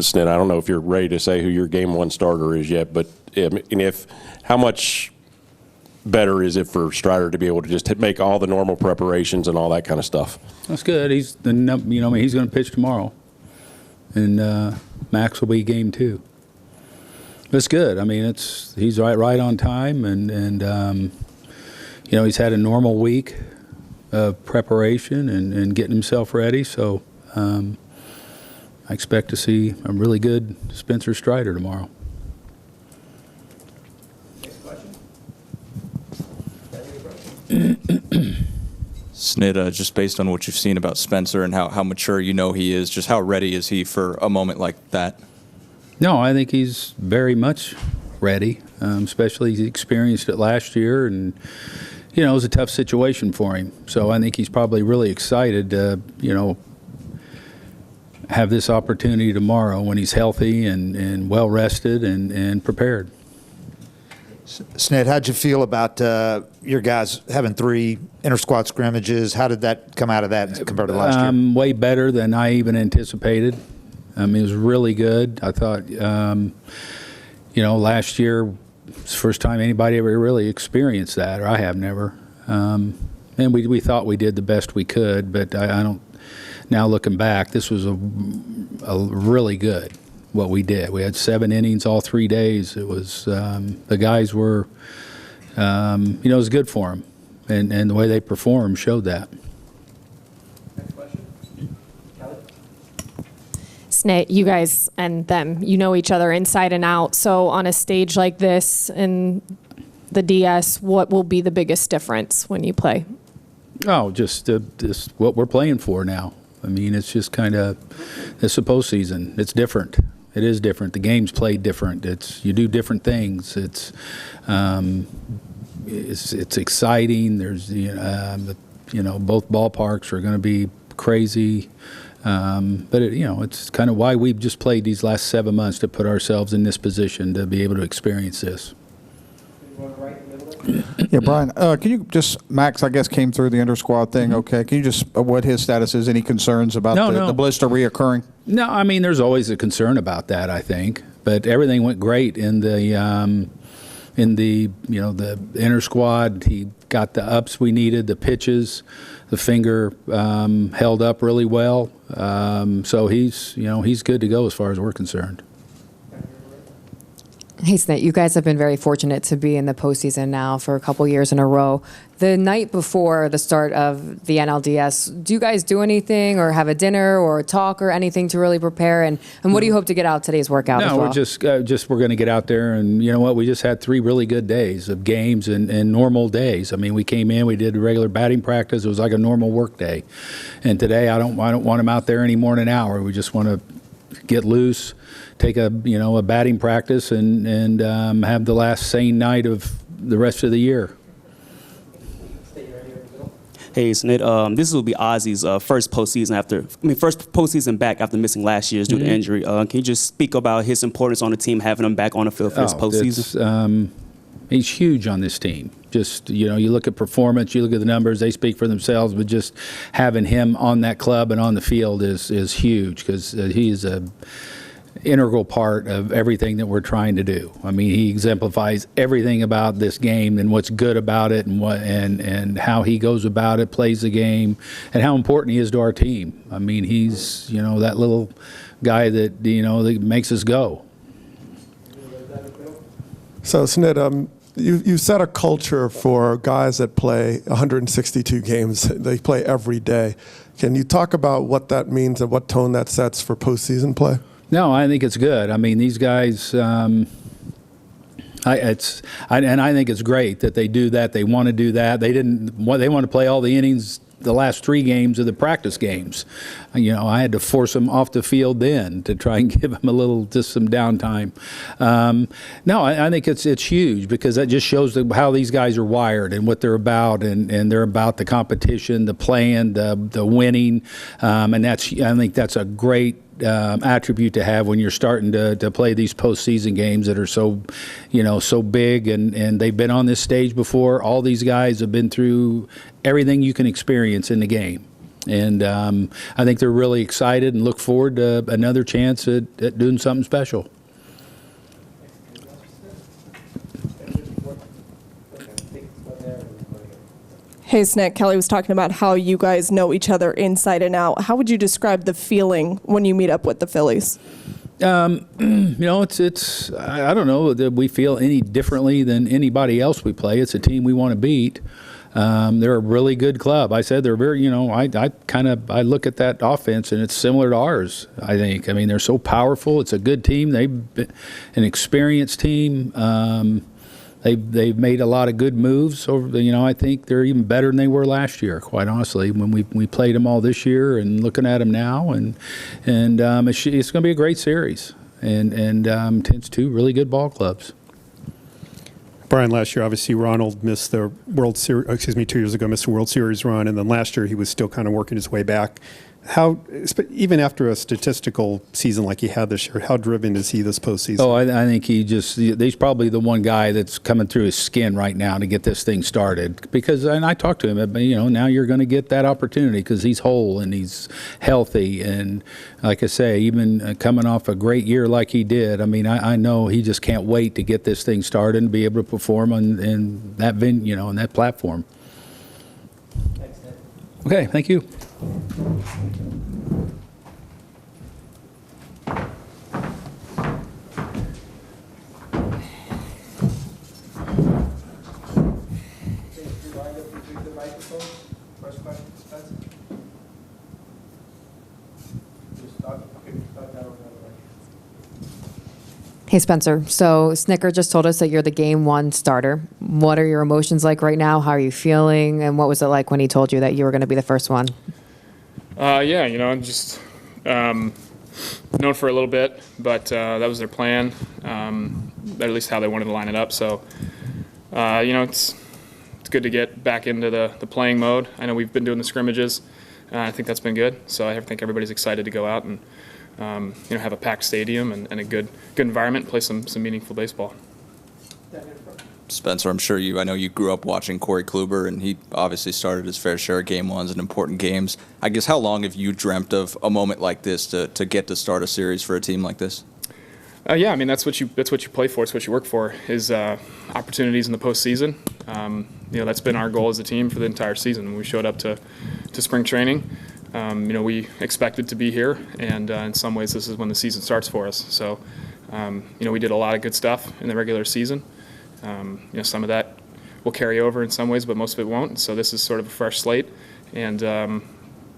Snit, I don't know if you're ready to say who your game one starter is yet, but how much better is it for Strider to be able to just make all the normal preparations and all that kind of stuff? That's good. He's going to pitch tomorrow, and Max will be game 2. That's good. I mean, he's right on time, and he's had a normal week of preparation and getting himself ready. So I expect to see a really good Spencer Strider tomorrow. Snit, just based on what you've seen about Spencer and how mature he is, just how ready is he for a moment like that? No, I think he's very much ready, especially he experienced it last year, and, it was a tough situation for him. So I think he's probably really excited to, have this opportunity tomorrow when he's healthy and well-rested and prepared. Snit, how'd you feel about your guys having 3 inter-squad scrimmages? How did that come out of that compared to last year? Way better than I even anticipated. It was really good. I thought, last year it's the first time anybody ever really experienced that, or I have never. And we thought we did the best we could, but I don't. Now looking back, this was a really good. What we did. We had 7 innings all 3 days. It was the guys were, it was good for them, and the way they performed showed that. Next question. Kelly? Snit, you guys and them, each other inside and out. So on a stage like this in the DS, what will be the biggest difference when you play? Oh, just what we're playing for now. I mean, it's just kind of, it's the postseason. It's different. It is different. The game's played different. You do different things. It's exciting. There's both ballparks are going to be crazy, but it's kind of why we've just played these last 7 months to put ourselves in this position to be able to experience this. Yeah, Brian, can you just, Max, I guess, came through the inter-squad thing, okay. Can you just, what his status is, any concerns about the blister reoccurring? No, I mean, there's always a concern about that, I think. But everything went great in the inter-squad. He got the ups we needed, the pitches, the finger held up really well. So he's good to go as far as we're concerned. Hey, Snit, you guys have been very fortunate to be in the postseason now for a couple years in a row. The night before the start of the NLDS, do you guys do anything or have a dinner or a talk or anything to really prepare? And what do you hope to get out of today's workout? No, we're just we're going to get out there, and you know what? We just had 3 really good days of games and normal days. I mean, we came in, we did regular batting practice. It was like a normal work day. And today, I don't want them out there any more than an hour. We just want to get loose, take a batting practice, and have the last sane night of the rest of the year. Hey, Snit, this will be Ozzy's first postseason back after missing last year's due to injury. Can you just speak about his importance on the team, having him back on the field for his postseason? He's huge on this team. Just, you look at performance, you look at the numbers, they speak for themselves, but just having him on that club and on the field is huge, because he is a integral part of everything that we're trying to do. I mean, he exemplifies everything about this game and what's good about it, and how he goes about it, plays the game, and how important he is to our team. I mean, he's that little guy that that makes us go. So, Snit, you set a culture for guys that play 162 games. They play every day. Can you talk about what that means and what tone that sets for postseason play? No, I think it's good. I mean, these guys, I think it's great that they do that. They want to do that. They want to play all the innings the last 3 games of the practice games. I had to force them off the field then to try and give them just some downtime. No, I think it's huge, because that just shows how these guys are wired and what they're about, and they're about the competition, the playing, the winning, and I think that's a great attribute to have when you're starting to play these postseason games that are so big, and they've been on this stage before. All these guys have been through everything you can experience in the game. And I think they're really excited and look forward to another chance at doing something special. Hey, Snit, Kelly was talking about how you guys know each other inside and out. How would you describe the feeling when you meet up with the Phillies? You know, it's I don't know that we feel any differently than anybody else we play. It's a team we want to beat. They're a really good club. I said they're very, you know, I look at that offense and it's similar to ours, I think. I mean, they're so powerful. It's a good team. They've been an experienced team. They've made a lot of good moves over the, you know, I think they're even better than they were last year, quite honestly, when we played them all this year and looking at them now. And it's going to be a great series. And it's two really good ball clubs. Brian, last year, obviously, Ronald missed the World Series, 2 years ago, missed the World Series run, and then last year he was still kind of working his way back. How, even after a statistical season like he had this year, how driven is he this postseason? Oh, I think he's probably the one guy that's coming through his skin right now to get this thing started. Because, and I talked to him, you know, now you're going to get that opportunity because he's whole and he's healthy. And like I say, even coming off a great year like he did, I mean, I know he just can't wait to get this thing started and be able to perform in that on that platform. Thanks, Ned. Okay, thank you. First question, Spencer. Hey, Spencer. So Snitker just told us that you're the game one starter. What are your emotions like right now? How are you feeling? And what was it like when he told you that you were going to be the first one? Yeah, you know, just known for a little bit, but that was their plan, at least how they wanted to line it up. So, you know, it's good to get back into the playing mode. I know we've been doing the scrimmages. I think that's been good. So I think everybody's excited to go out and you know, have a packed stadium and a good environment, play some meaningful baseball. Spencer, I know you grew up watching Corey Kluber, and he obviously started his fair share of game ones and important games. I guess how long have you dreamt of a moment like this to get to start a series for a team like this? Yeah, I mean that's what you play for. It's what you work for. Is opportunities in the postseason. You know, that's been our goal as a team for the entire season. When we showed up to spring training, you know, we expected to be here, and in some ways this is when the season starts for us. So, you know, we did a lot of good stuff in the regular season. You know, some of that will carry over in some ways, but most of it won't. So this is sort of a fresh slate, and you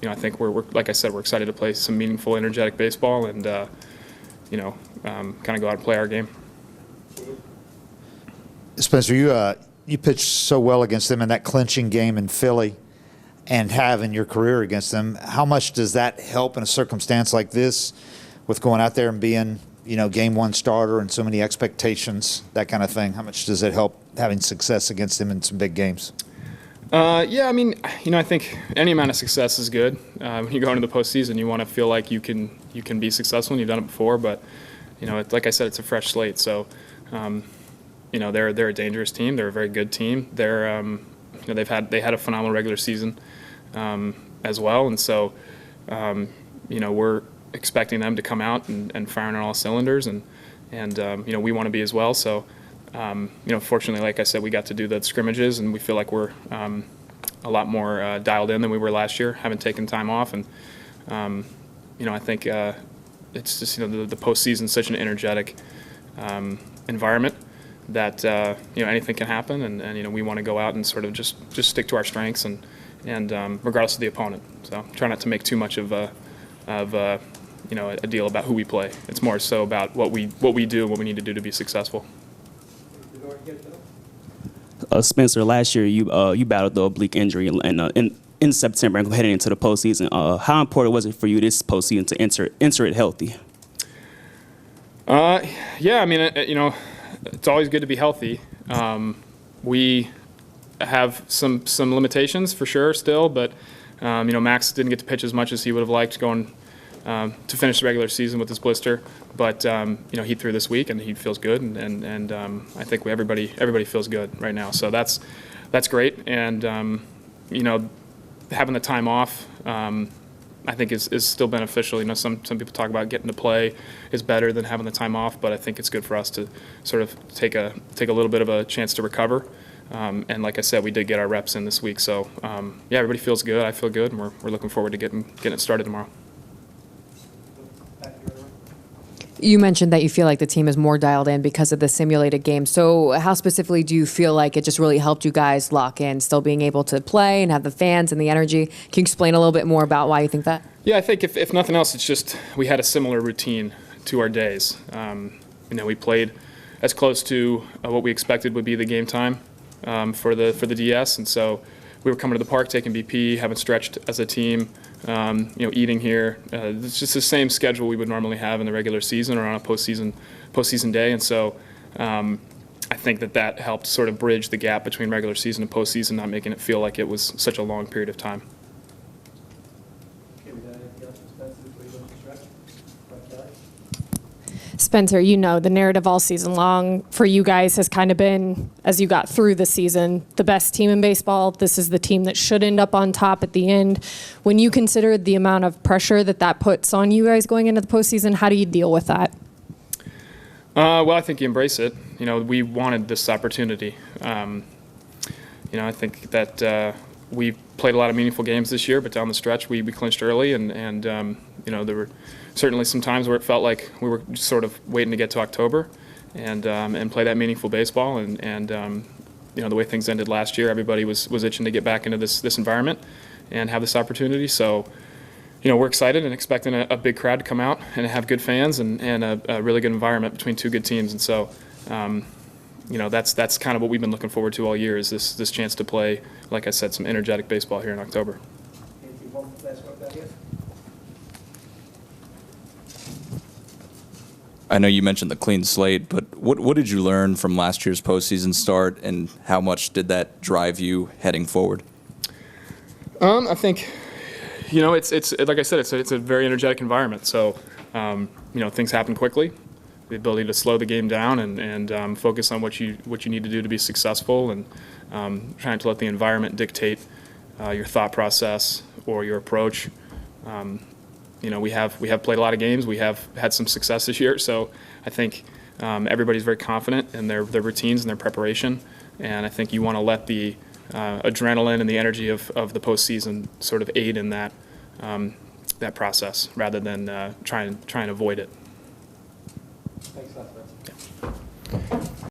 know, I think we're like I said, we're excited to play some meaningful, energetic baseball, and you know, kind of go out and play our game. Spencer, you pitched so well against them in that clinching game in Philly, and have in your career against them. How much does that help in a circumstance like this, with going out there and being, you know, game one starter and so many expectations, that kind of thing? How much does it help having success against them in some big games? Yeah, I mean, you know, I think any amount of success is good. When you go into the postseason, you want to feel like you can be successful, and you've done it before. But you know, like I said, it's a fresh slate. So, you know, they're a dangerous team. They're a very good team. They're you know, they had a phenomenal regular season as well, and so you know, we're expecting them to come out and firing on all cylinders, and you know, we want to be as well. So you know, fortunately, like I said, we got to do the scrimmages, and we feel like we're a lot more dialed in than we were last year. Haven't taken time off, and you know, I think it's just, you know, the postseason is such an energetic environment that you know, anything can happen, and you know, we want to go out and sort of just stick to our strengths, and regardless of the opponent. So try not to make too much of you know, a deal about who we play. It's more so about what we do and what we need to do to be successful. Spencer, last year you battled the oblique injury in September and heading into the postseason. How important was it for you this postseason to enter it healthy? Yeah, I mean, you know, it's always good to be healthy. We have some limitations for sure still, but you know, Max didn't get to pitch as much as he would have liked going to finish the regular season with his blister. But you know, he threw this week and he feels good, and I think everybody feels good right now. So that's great. And you know, having the time off, I think is still beneficial. You know, some people talk about getting to play is better than having the time off, but I think it's good for us to sort of take a little bit of a chance to recover. And like I said, we did get our reps in this week, so yeah, everybody feels good. I feel good, and we're looking forward to getting it started tomorrow. You mentioned that you feel like the team is more dialed in because of the simulated game. So how specifically do you feel like it just really helped you guys lock in, still being able to play and have the fans and the energy? Can you explain a little bit more about why you think that? Yeah, I think if nothing else, it's just we had a similar routine to our days. You know, we played as close to what we expected would be the game time for the DS, and so we were coming to the park, taking BP, having stretched as a team. You know, eating here. It's just the same schedule we would normally have in the regular season or on a postseason day, and so I think that helped sort of bridge the gap between regular season and postseason, not making it feel like it was such a long period of time. Spencer, you know, the narrative all season long for you guys has kind of been, as you got through the season, the best team in baseball. This is the team that should end up on top at the end. When you consider the amount of pressure that puts on you guys going into the postseason, how do you deal with that? Well, I think you embrace it. You know, we wanted this opportunity. You know, I think that we played a lot of meaningful games this year, but down the stretch we clinched early, and you know, there were certainly some times where it felt like we were just sort of waiting to get to October and play that meaningful baseball. And you know, the way things ended last year, everybody was itching to get back into this environment and have this opportunity. So, you know, we're excited and expecting a big crowd to come out and have good fans and a really good environment between two good teams. And so, you know, that's kind of what we've been looking forward to all year, is this chance to play, like I said, some energetic baseball here in October. I know you mentioned the clean slate, but what did you learn from last year's postseason start, and how much did that drive you heading forward? I think, you know, it's like I said, it's a very energetic environment. So, you know, things happen quickly. The ability to slow the game down and focus on what you need to do to be successful, and trying to let the environment dictate your thought process or your approach. You know, we have played a lot of games. We have had some success this year, so I think everybody's very confident in their routines and their preparation. And I think you want to let the adrenaline and the energy of the postseason sort of aid in that process rather than try and avoid it. Thanks a lot, Spencer. Yeah.